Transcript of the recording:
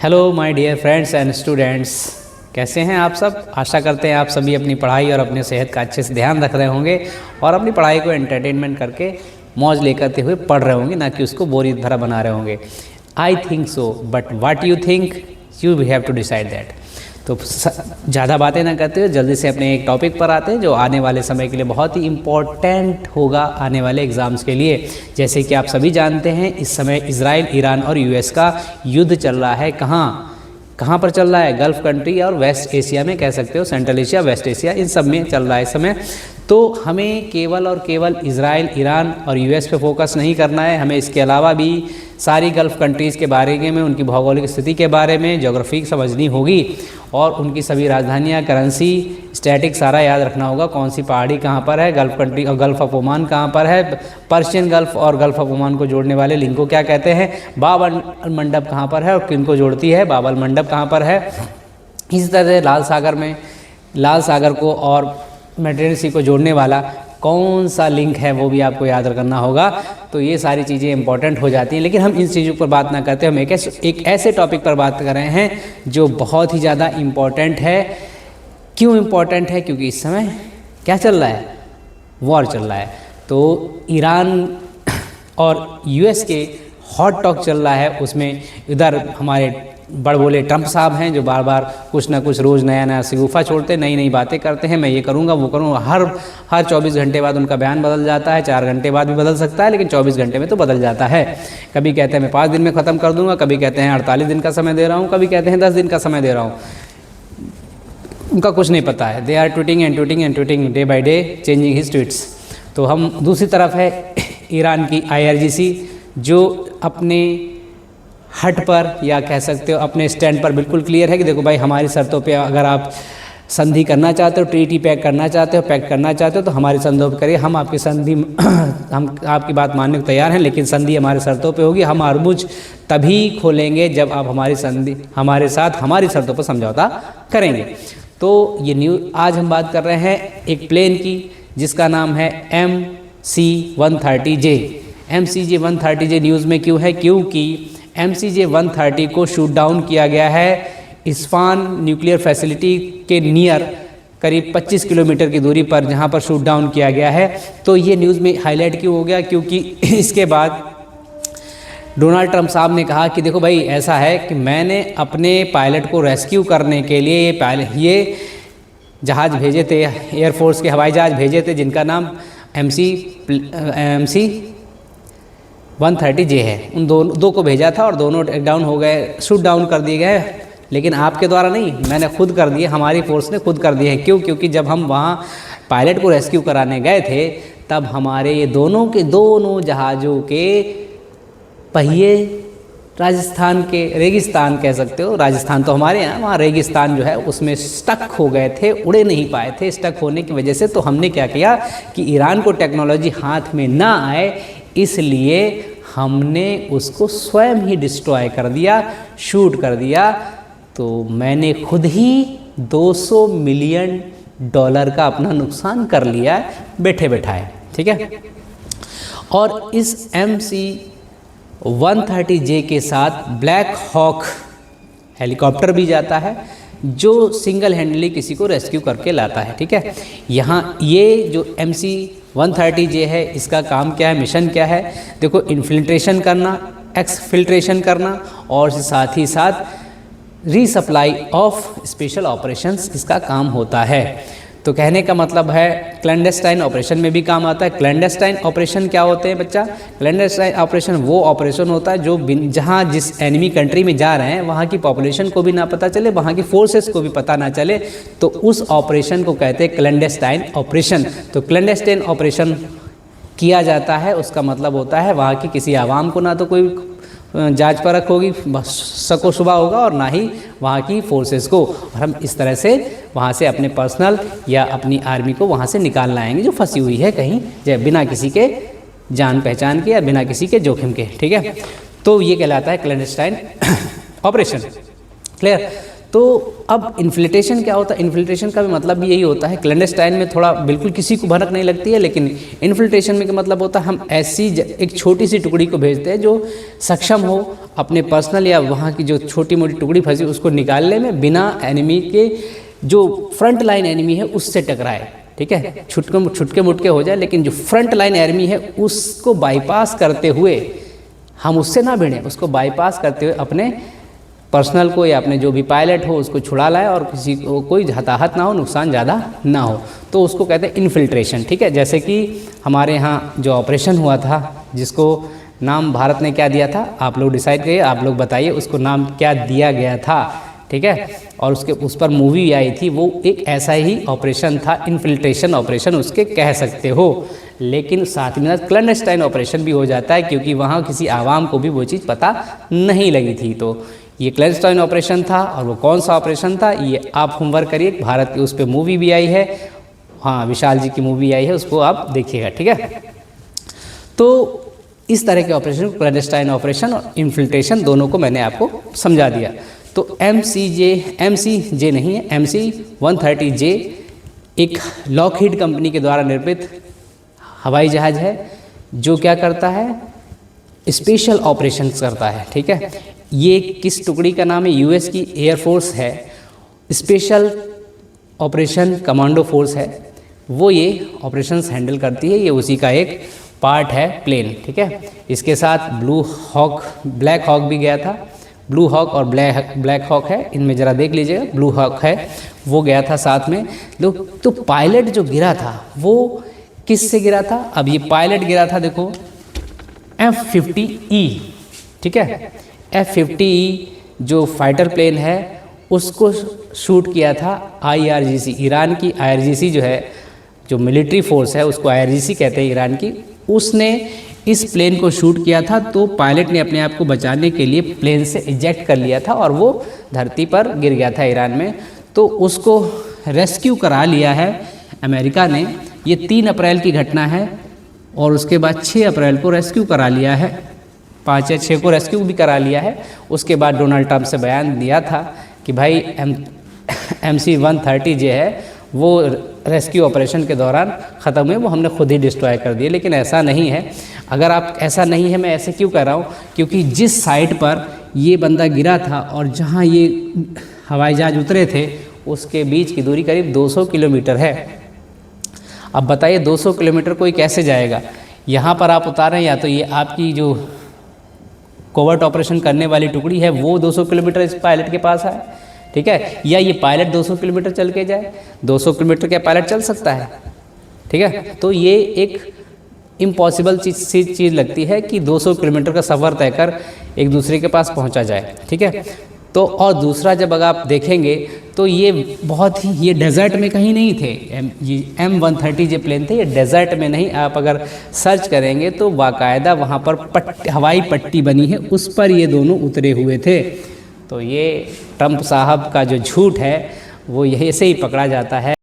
Hello my dear friends and students, कैसे हैं आप सब। आशा करते हैं आप सभी अपनी पढ़ाई और अपने सेहत का अच्छे से ध्यान रख रहे होंगे और अपनी पढ़ाई को एंटरटेनमेंट करके मौज लेकर हुए पढ़ रहे होंगे, ना कि उसको बोरियत भरा बना रहे होंगे। I think so, but what you think you have to decide that. तो ज़्यादा बातें ना करते हुए जल्दी से अपने एक टॉपिक पर आते हैं जो आने वाले समय के लिए बहुत ही इम्पोर्टेंट होगा, आने वाले एग्ज़ाम्स के लिए। जैसे कि आप सभी जानते हैं, इस समय इजराइल, ईरान और यूएस का युद्ध चल रहा है। कहाँ पर चल रहा है? गल्फ़ कंट्री और वेस्ट एशिया में, कह सकते हो सेंट्रल एशिया, वेस्ट एशिया, इन सब में चल रहा है इस समय। तो हमें केवल और केवल इजराइल, ईरान और यूएस पे फोकस नहीं करना है, हमें इसके अलावा भी सारी गल्फ़ कंट्रीज़ के बारे में, उनकी भौगोलिक स्थिति के बारे में ज्योग्राफी समझनी होगी और उनकी सभी राजधानियाँ, करेंसी, स्टैटिक सारा याद रखना होगा। कौन सी पहाड़ी कहाँ पर है, गल्फ़ कंट्री और गल्फ़ ऑफ ओमान कहाँ पर है, पर्शियन गल्फ़ और गल्फ़ ऑफ ओमान को जोड़ने वाले लिंक को क्या कहते हैं, बाब अल मंडब कहाँ पर है और किन को जोड़ती है, बाब अल मंडब कहाँ पर है। इसी तरह लाल सागर में, लाल सागर को और मेडिटेरेनियन सी को जोड़ने वाला कौन सा लिंक है वो भी आपको याद रखना होगा। तो ये सारी चीज़ें इंपॉर्टेंट हो जाती हैं, लेकिन हम इन चीज़ों पर बात ना करते, हम एक ऐसे टॉपिक पर बात कर रहे हैं जो बहुत ही ज़्यादा इम्पॉर्टेंट है। क्यों इम्पॉर्टेंट है? क्योंकि इस समय क्या चल रहा है, वॉर चल रहा है। तो ईरान और यूएस के हॉट टॉक चल रहा है, उसमें इधर हमारे बड़बोले ट्रंप साहब हैं जो बार बार कुछ ना कुछ रोज़ नया नया शगुफा छोड़ते, नई नई बातें करते हैं। मैं ये करूँगा, वो करूँगा, हर 24 घंटे बाद उनका बयान बदल जाता है। 4 घंटे बाद भी बदल सकता है, लेकिन 24 घंटे में तो बदल जाता है। कभी कहते हैं मैं 5 दिन में ख़त्म कर दूँगा, कभी कहते हैं 48 दिन का समय दे रहा हूँ, कभी कहते हैं 10 दिन का समय दे रहा हूँ। उनका कुछ नहीं पता है। They are tweeting and tweeting and tweeting day by day, changing his tweets. तो हम दूसरी तरफ है ईरान की IRGC, जो अपने हट पर, या कह सकते हो अपने स्टैंड पर बिल्कुल क्लियर है कि देखो भाई, हमारी शर्तों पे अगर आप संधि करना चाहते हो, ट्रीटी पैक करना चाहते हो, पैक्ट करना चाहते हो, तो हमारी शर्तों पर करिए। हम आपकी संधि हम आपकी बात मानने को तैयार हैं, लेकिन संधि हमारी शर्तों पे होगी। हम आरबुज तभी खोलेंगे जब आप हमारी संधि हमारे साथ हमारी शर्तों पर समझौता करेंगे। तो ये न्यूज़ आज हम बात कर रहे हैं एक प्लेन की, जिसका नाम है MCJ-130J। MCJ-130J न्यूज़ में क्यों है? क्योंकि MCJ-130 को शूट डाउन किया गया है इस्फान न्यूक्लियर फैसिलिटी के नियर, करीब 25 किलोमीटर की दूरी पर, जहां पर शूट डाउन किया गया है। तो ये न्यूज़ में हाईलाइट क्यों हो गया? क्योंकि इसके बाद डोनाल्ड ट्रंप साहब ने कहा कि देखो भाई, ऐसा है कि मैंने अपने पायलट को रेस्क्यू करने के लिए ये जहाज़ भेजे थे, एयरफोर्स के हवाई जहाज़ भेजे थे, जिनका नाम MC-130J है। उन दो को भेजा था और दोनों टेक डाउन हो गए, शूट डाउन कर दिए गए। लेकिन आपके द्वारा नहीं, मैंने खुद कर दिए, हमारी फोर्स ने खुद कर दिए हैं। क्यों? क्योंकि जब हम वहाँ पायलट को रेस्क्यू कराने गए थे, तब हमारे ये दोनों जहाज़ों के पहिए राजस्थान के रेगिस्तान, कह सकते हो, राजस्थान तो हमारे यहाँ, वहाँ रेगिस्तान जो है उसमें स्टक हो गए थे, उड़े नहीं पाए थे। स्टक होने की वजह से तो हमने क्या किया कि ईरान को टेक्नोलॉजी हाथ में ना आए, इसलिए हमने उसको स्वयं ही डिस्ट्रॉय कर दिया, शूट कर दिया। तो मैंने खुद ही $200 मिलियन का अपना नुकसान कर लिया है बैठे बैठाए, ठीक है। और इस MC-130J के साथ ब्लैक हॉक हेलीकॉप्टर भी जाता है, जो सिंगल हैंडली किसी को रेस्क्यू करके लाता है, ठीक है। यहाँ ये जो MC-130J है, इसका काम क्या है, मिशन क्या है? देखो, इन्फिल्ट्रेशन करना, एक्सफिल्ट्रेशन करना और साथ ही साथ रीसप्लाई ऑफ स्पेशल ऑपरेशंस इसका काम होता है। तो कहने का मतलब है, क्लैंडस्टाइन ऑपरेशन में भी काम आता है। क्लैंडस्टाइन ऑपरेशन क्या होते हैं बच्चा? क्लैंडस्टाइन ऑपरेशन वो ऑपरेशन होता है जो जहाँ जिस एनिमी कंट्री में जा रहे हैं, वहाँ की पॉपुलेशन को भी ना पता चले, वहाँ की फोर्सेस को भी पता ना चले, तो उस ऑपरेशन को कहते हैं क्लैंडस्टाइन ऑपरेशन। तो क्लैंडस्टाइन ऑपरेशन किया जाता है, उसका मतलब होता है वहाँ की किसी आवाम को ना तो कोई जांच परख होगी, शको शुबा होगा, और ना ही वहाँ की फोर्सेस को। और हम इस तरह से वहाँ से अपने पर्सनल या अपनी आर्मी को वहाँ से निकाल लाएंगे जो फंसी हुई है कहीं, बिना किसी के जान पहचान के या बिना किसी के जोखिम के, ठीक है। तो ये कहलाता है क्लैंडस्टाइन ऑपरेशन, क्लियर। तो अब इन्फिल्ट्रेशन क्या होता है? इन्फिल्ट्रेशन का भी मतलब भी यही होता है। क्लैंडस्टाइन में थोड़ा बिल्कुल किसी को भनक नहीं लगती है, लेकिन इन्फिल्ट्रेशन में क्या मतलब होता है? हम ऐसी एक छोटी सी टुकड़ी को भेजते हैं जो सक्षम हो अपने पर्सनल या वहाँ की जो छोटी मोटी टुकड़ी फंसी उसको निकालने में, बिना एनिमी के जो फ्रंट लाइन एनिमी है उससे टकराए, ठीक है, छुटके मुटके हो जाए, लेकिन जो फ्रंट लाइन एनिमी है उसको बाईपास करते हुए, हम उससे ना भिड़ें, उसको बाईपास करते हुए अपने पर्सनल को या अपने जो भी पायलट हो उसको छुड़ा लाए और किसी को कोई हताहत ना हो, नुकसान ज़्यादा ना हो, तो उसको कहते हैं इन्फिल्ट्रेशन, ठीक है। जैसे कि हमारे यहाँ जो ऑपरेशन हुआ था, जिसको नाम भारत ने क्या दिया था, आप लोग डिसाइड करिए, आप लोग बताइए उसको नाम क्या दिया गया था, ठीक है। और उस पर मूवी आई थी, वो एक ऐसा ही ऑपरेशन था, इन्फिल्ट्रेशन ऑपरेशन उसके कह सकते हो, लेकिन साथ में क्लैंडस्टाइन ऑपरेशन भी हो जाता है, क्योंकि वहाँ किसी आवाम को भी वो चीज़ पता नहीं लगी थी। तो ये क्लैंडस्टाइन ऑपरेशन था, और वो कौन सा ऑपरेशन था ये आप होमवर्क करिए, भारत की उस पर मूवी भी आई है, हाँ विशाल जी की मूवी आई है, उसको आप देखिएगा, ठीक है। तो इस तरह के ऑपरेशन, क्लैंडस्टाइन ऑपरेशन और इन्फिल्ट्रेशन, दोनों को मैंने आपको समझा दिया। तो MC-J नहीं है, MC-130J एक लॉकहीड कंपनी के द्वारा निर्मित हवाई जहाज़ है, जो क्या करता है, स्पेशल ऑपरेशंस करता है, ठीक है। ये किस टुकड़ी का नाम है? US की एयरफोर्स है, स्पेशल ऑपरेशन कमांडो फोर्स है, वो ये ऑपरेशंस हैंडल करती है, ये उसी का एक पार्ट है प्लेन, ठीक है। इसके साथ ब्लैक हॉक भी गया था, ब्लू हॉक और ब्लैक हॉक है, इनमें ज़रा देख लीजिएगा, ब्लू हॉक है वो गया था साथ में। तो पायलट जो गिरा था वो किस से गिरा था? अब ये पायलट गिरा था, देखो F-50E, ठीक है, F-50E जो फाइटर प्लेन है उसको शूट किया था IRGC, ईरान की IRGC जो है, जो मिलिट्री फोर्स है उसको IRGC कहते हैं ईरान की, उसने इस प्लेन को शूट किया था। तो पायलट ने अपने आप को बचाने के लिए प्लेन से इजेक्ट कर लिया था और वो धरती पर गिर गया था ईरान में, तो उसको रेस्क्यू करा लिया है अमेरिका ने। ये 3 अप्रैल की घटना है, और उसके बाद 6 अप्रैल को रेस्क्यू करा लिया है, 5 या 6 को रेस्क्यू भी करा लिया है। उसके बाद डोनाल्ड ट्रंप से बयान दिया था कि भाई MC-130 जो है वो रेस्क्यू ऑपरेशन के दौरान ख़त्म हुए, वो हमने खुद ही डिस्ट्रॉय कर दिए, लेकिन ऐसा नहीं है। अगर आप ऐसा नहीं है, मैं ऐसे क्यों कह रहा हूँ, क्योंकि जिस साइट पर ये बंदा गिरा था और जहाँ ये हवाई जहाज़ उतरे थे उसके बीच की दूरी करीब 200 किलोमीटर है। अब बताइए 200 किलोमीटर कोई कैसे जाएगा? यहाँ पर आप उतारें, या तो ये आपकी जो कोवर्ट ऑपरेशन करने वाली टुकड़ी है वो 200 किलोमीटर इस पायलट के पास है, ठीक है, या ये पायलट 200 किलोमीटर चल के जाए। 200 किलोमीटर क्या पायलट चल सकता है? ठीक है, तो ये एक इम्पॉसिबल चीज़ लगती है कि 200 किलोमीटर का सफ़र तय कर एक दूसरे के पास पहुंचा जाए, ठीक है। तो और दूसरा, जब अगर आप देखेंगे तो ये बहुत ही, ये डेजर्ट में कहीं नहीं थे, ये M-130 जो प्लेन थे ये डेजर्ट में नहीं, आप अगर सर्च करेंगे तो बाकायदा वहाँ पर हवाई पट्टी बनी है, उस पर ये दोनों उतरे हुए थे। तो ये ट्रंप साहब का जो झूठ है वो यही से ही पकड़ा जाता है।